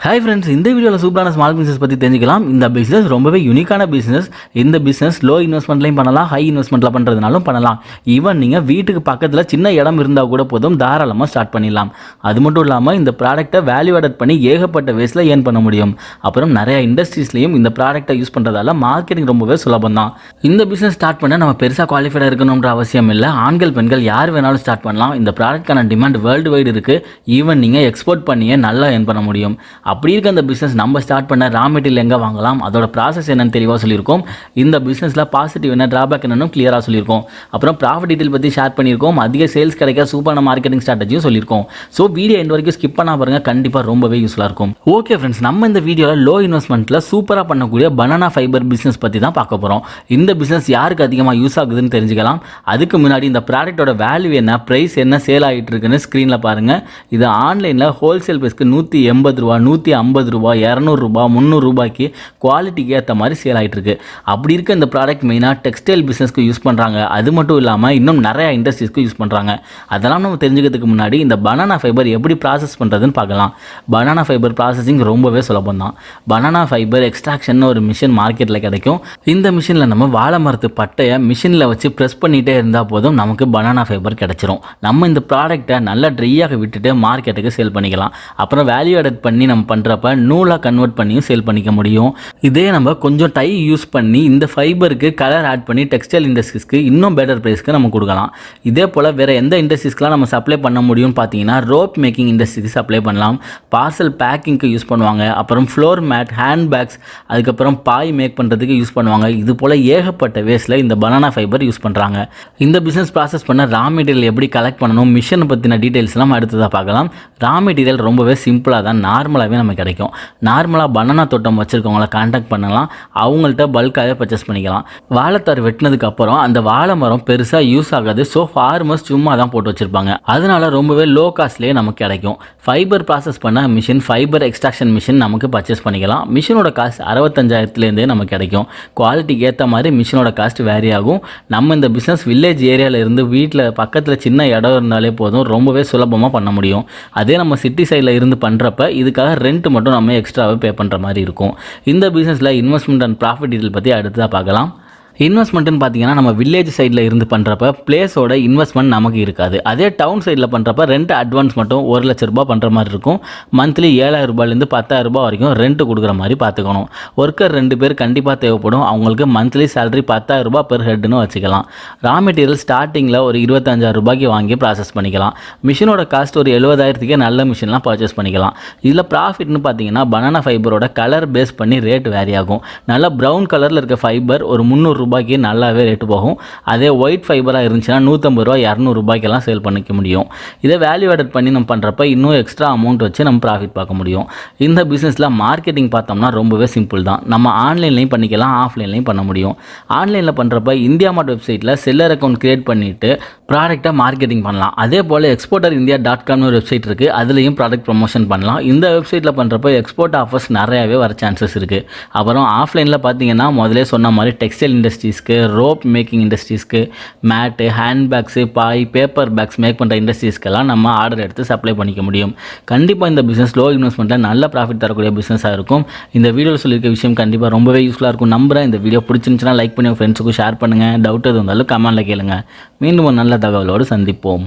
Hi friends, இந்த வீடியோவில் சூப்பரான ஸ்மால் பிஸ்னஸ் பற்றி தெரிஞ்சுக்கலாம். இந்த பிஸ்னஸ் ரொம்பவே யூனிக்கான பிஸ்னஸ். இந்த பிஸ்னஸ் லோ இன்வெஸ்ட்மெண்ட்லையும் பண்ணலாம், ஹை இன்வெஸ்ட்மெண்ட்டில் பண்ணுறதுனாலும் பண்ணலாம். ஈவன் நீங்கள் வீட்டுக்கு பக்கத்தில் சின்ன இடம் இருந்தால் கூட போதும், தாராளமாக ஸ்டார்ட் பண்ணிடலாம். அது மட்டும் இல்லாமல் இந்த ப்ராடக்ட்டை வேல்யூ ஆடட் பண்ணி ஏகப்பட்ட வேஸில் ஏர்ன் பண்ண முடியும். அப்புறம் நிறைய இண்டஸ்ட்ரீஸ்லையும் இந்த ப்ராடக்ட்டை யூஸ் பண்ணுறதால மார்க்கெட்டிங் ரொம்பவே சுலபம் தான். இந்த பிஸ்னஸ் ஸ்டார்ட் பண்ண நம்ம பெருசாக குவாலிஃபைடாக இருக்கணுன்ற அவசியம் இல்லை. ஆண்கள் பெண்கள் யார் வேணாலும் ஸ்டார்ட் பண்ணலாம். இந்த ப்ராடக்ட்கான டிமாண்ட் வேர்ல்டு வைடு இருக்குது. ஈவன் நீங்கள் எக்ஸ்போர்ட் பண்ணியே நல்லா ஏர்ன் பண்ண முடியும். அப்படி இருக்க அந்த பிஸ்னஸ் நம்ம ஸ்டார்ட் பண்ண ரா மெட்டீரியல் எங்கே வாங்கலாம், அதோட ப்ராசஸ் என்னன்னு தெளிவாக சொல்லியிருக்கோம். இந்த பிஸ்னஸில் பாசிட்டிவ் என்ன, ட்ராபேக் என்னன்னு கிளியராக சொல்லியிருக்கோம். அப்புறம் ப்ராஃபிட் டீட்டெயில் பற்றி ஷேர் பண்ணியிருக்கோம். அதிக சேல்ஸ் கிடைக்க சூப்பரான மார்க்கெட்டிங் ஸ்ட்ராட்டஜியும் சொல்லியிருக்கோம். ஸோ வீடியோ எண்ட் வரைக்கும் ஸ்கிப் பண்ணால் பாருங்கள், கண்டிப்பாக ரொம்பவே யூஸ்ஃபுல்லாக இருக்கும். ஓகே ஃப்ரெண்ட்ஸ், நம்ம இந்த வீடியோவில் லோ இன்வெஸ்ட்மெண்ட்டில் சூப்பராக பண்ணக்கூடிய பனானா ஃபைபர் பிஸ்னஸ் பற்றி தான் பார்க்க போகிறோம். இந்த பிஸ்னஸ் யாருக்கு அதிகமாக யூஸ் ஆகுதுன்னு தெரிஞ்சுக்கலாம். அதுக்கு முன்னாடி இந்த ப்ராடக்ட்டோட வேல்யூ என்ன, ப்ரைஸ் என்ன, சேல் ஆகிட்டு இருக்குன்னு ஸ்க்ரீனில் பாருங்கள். இது ஆன்லைனில் ஹோல்சேல் பேஸ்க்கு $180, $150, $200, $300 குவாலிட்டிக்கு ஏற்ற மாதிரி சேல் ஆகிட்டு இருக்கு. அப்படி இருக்க இந்த ப்ராடக்ட் மெயினாக டெக்ஸ்டைல் பிஸ்னஸ்க்கு யூஸ் பண்ணுறாங்க. அது மட்டும் இல்லாமல் இன்னும் நிறைய இண்டஸ்ட்ரீஸ்க்கு யூஸ் பண்ணுறாங்க. அதெல்லாம் நம்ம தெரிஞ்சுக்கிறதுக்கு முன்னாடி இந்த பனானா ஃபைபர் எப்படி ப்ராசஸ் பண்ணுறதுன்னு பார்க்கலாம். பனானா ஃபைபர் ப்ராசஸிங் ரொம்பவே சுலபம் தான். பனானா ஃபைபர் எக்ஸ்ட்ராக்ஷன் ஒரு மிஷின் மார்க்கெட்டில் கிடைக்கும். இந்த மிஷினில் நம்ம வாழை மரத்து பட்டையை மிஷினில் வச்சு ப்ரெஸ் பண்ணிகிட்டே இருந்தால் போதும், நமக்கு பனானா ஃபைபர் கிடச்சிரும். நம்ம இந்த ப்ராடக்ட்டை நல்லா ட்ரையாக விட்டுட்டு மார்க்கெட்டுக்கு சேல் பண்ணிக்கலாம். அப்புறம் வேல்யூ ஆடட் பண்ணி நம்ம பண்ணுறப்ப நூலாக கன்வெர்ட் பண்ணியும் சேல் பண்ணிக்க முடியும். இதே நம்ம கொஞ்சம் டை யூஸ் பண்ணி இந்த ஃபைபருக்கு கலர் ஆட் பண்ணி டெக்ஸ்டைல் இண்டஸ்ட்ரீஸ்க்கு இன்னும் பெட்டர் ப்ரைஸ்க்கு நம்ம கொடுக்கலாம். இதே போல் வேறு எந்த இண்டஸ்ட்ரீஸ்க்கெலாம் நம்ம சப்ளை பண்ண முடியும்னு பார்த்தீங்கன்னா, ரோப் மேக்கிங் இண்டஸ்ட்ரிக்கு சப்ளை பண்ணலாம். பார்சல் பேக்கிங்க்கு யூஸ் பண்ணுவாங்க. அப்புறம் ஃப்ளோர் மேட், ஹேண்ட் பேக்ஸ், அதுக்கப்புறம் பாய் மேக் பண்ணுறதுக்கு யூஸ் பண்ணுவாங்க. இது போல் ஏகப்பட்ட வேஸில் இந்த பனானா ஃபைபர் யூஸ் பண்ணுறாங்க. இந்த பிஸ்னஸ் ப்ராசஸ் பண்ண ரா மெட்டீரியல் எப்படி கலெக்ட் பண்ணணும், மிஷினை பற்றின டீட்டெயில்ஸ்லாம் அடுத்ததாக பார்க்கலாம். ரா மெட்டீரியல் ரொம்பவே சிம்பிளாக தான் நார்மலாகவே நமக்கு கிடைக்கும். நார்மலாக பனானா தோட்டம் வச்சுருக்கவங்கள கான்டாக்ட் பண்ணலாம். அவங்கள்ட்ட பல்காகவே பர்ச்சேஸ் பண்ணிக்கலாம். வாழைத்தார் வெட்டினதுக்கு அப்புறம் அந்த வாழை மரம் பெருசாக யூஸ் ஆகாது. ஸோ ஃபார்மர்ஸ் சும்மா தான் போட்டு வச்சுருப்பாங்க. அதனால ரொம்பவே லோ காஸ்ட்லேயே நமக்கு கிடைக்கும். ஃபைபர் ப்ராசஸ் பண்ண மிஷின், ஃபைபர் எக்ஸ்ட்ராக்ஷன் மிஷின் நமக்கு பர்ச்சேஸ் பண்ணிக்கலாம். மிஷினோட காஸ்ட் 65,000 நமக்கு கிடைக்கும். குவாலிட்டிக்கு ஏற்ற மாதிரி மிஷினோட காஸ்ட் வேரி ஆகும். நம்ம இந்த பிஸ்னஸ் வில்லேஜ் ஏரியாவில் இருந்து வீட்டில் பக்கத்தில் சின்ன இடம் இருந்தாலே போதும், ரொம்பவே சுலபமாக பண்ண முடியும். அதே நம்ம சிட்டி சைடில் இருந்து பண்ணுறப்ப இதுக்காக ரெண்ட் மட்டும் நம்ம எக்ஸ்ட்ராவாக பே பண்ணுற மாதிரி இருக்கும். இந்த பிஸ்னஸில் இன்வெஸ்ட்மெண்ட் அண்ட் ப்ராஃபிட் டீட்டெயில் பற்றி அடுத்ததாக பார்க்கலாம். இன்வெஸ்ட்மெண்ட்டுன்னு பார்த்தீங்கன்னா, நம்ம வில்லேஜ் சைடில் இருந்து பண்ணுறப்ப பிளேஸோட இன்வெஸ்ட்மெண்ட் நமக்கு இருக்காது. அதே டவுன் சைடில் பண்ணுறப்ப ரெண்ட் அட்வான்ஸ் மட்டும் ₹1,00,000 பண்ணுற மாதிரி இருக்கும். மந்த்லி ₹7,000 10,000 வரைக்கும் ரெண்ட் கொடுக்குற மாதிரி பார்த்துக்கணும். ஒர்க்கர் 2 பேர் கண்டிப்பாக தேவைப்படும். அவங்களுக்கு மந்த்லி சேலரி ₹10,000 பெர் ஹெட்னு வச்சுக்கலாம். ரா மெட்டீரியல் ஸ்டார்டிங்கில் ஒரு ₹25,000 வாங்கி ப்ராசஸ் பண்ணிக்கலாம். மிஷினோட காஸ்ட் ஒரு ₹70,000 நல்ல மிஷின்லாம் பர்ச்சேஸ் பண்ணிக்கலாம். இதில் ப்ராஃபிட்னு பார்த்தீங்கன்னா, பனானா ஃபைபரோட கலர் பேஸ் பண்ணி ரேட் வேரி ஆகும். நல்லா ப்ரௌன் கலரில் இருக்க ஃபைபர் ஒரு ₹300 நல்லாவே ரேட்டு போகும். அதே ஒயிட் ஃபைபராக இருந்துச்சுன்னா ₹150, ₹200 சேல் பண்ணிக்க முடியும். இதை வேல்யூ ஆடட் பண்ணி நம்ம பண்ணுறப்ப இன்னும் எக்ஸ்ட்ரா அமௌண்ட் வச்சு நம்ம ப்ராஃபிட் பார்க்க முடியும். இந்த பிஸ்னஸில் மார்க்கெட்டிங் பார்த்தோம்னா ரொம்பவே சிம்பிள் தான். நம்ம ஆன்லைன்லையும் பண்ணிக்கலாம், ஆஃப்லைன்லையும் பண்ண முடியும். ஆன்லைனில் பண்ணுறப்ப இந்தியா மார்ட் வெப்சைட்டில் செல்லர் அக்கௌண்ட் கிரியேட் பண்ணிவிட்டு ப்ராடக்ட்டை மார்க்கெட்டிங் பண்ணலாம். அதே போல் exporterindia.com ஒரு வெப்சைட் இருக்குது. அதுலேயும் ப்ராடக்ட் ப்ரொமோஷன் பண்ணலாம். இந்த வெப்சைட்டில் பண்ணுறப்ப எக்ஸ்போர்ட் ஆஃபர்ஸ் நிறையாவே வர சான்சஸ் இருக்குது. அப்புறம் ஆஃப்லைனில் பார்த்தீங்கன்னா, முதலே சொன்ன மாதிரி டெக்ஸ்டைல் இண்டஸ்ட்ரீஸ்க்கு, ரோப் மேக்கிங் இண்டஸ்ட்ரீஸ்க்கு, மேட்டு, ஹேண்ட் பேக்ஸு, பாய், பேப்பர் பேக்ஸ் மேக் பண்ணுற இண்டஸ்ட்ரீஸ்க்கெல்லாம் நம்ம ஆர்டர் எடுத்து சப்ளை பண்ணிக்க முடியும். கண்டிப்பாக இந்த பிஸ்னஸ் லோ இன்வெஸ்ட்மெண்ட்டில் நல்ல ப்ராஃபிட் தரக்கூடிய பிஸ்னஸாக இருக்கும். இந்த வீடியோவில் சொல்லியிருக்க விஷயம் கண்டிப்பாக ரொம்பவே யூஸ்ஃபுல்லாக இருக்கும் நம்புகிறேன். இந்த வீடியோ பிடிச்சிருந்துச்சுன்னா லைக் பண்ணி ஃப்ரெண்ட்ஸுக்கும் ஷேர் பண்ணுங்கள். டவுட் எது இருந்தாலும் கமெண்ட்டில் கேளுங்க. மீண்டும் ஒரு நல்ல தகவலோடு சந்திப்போம்.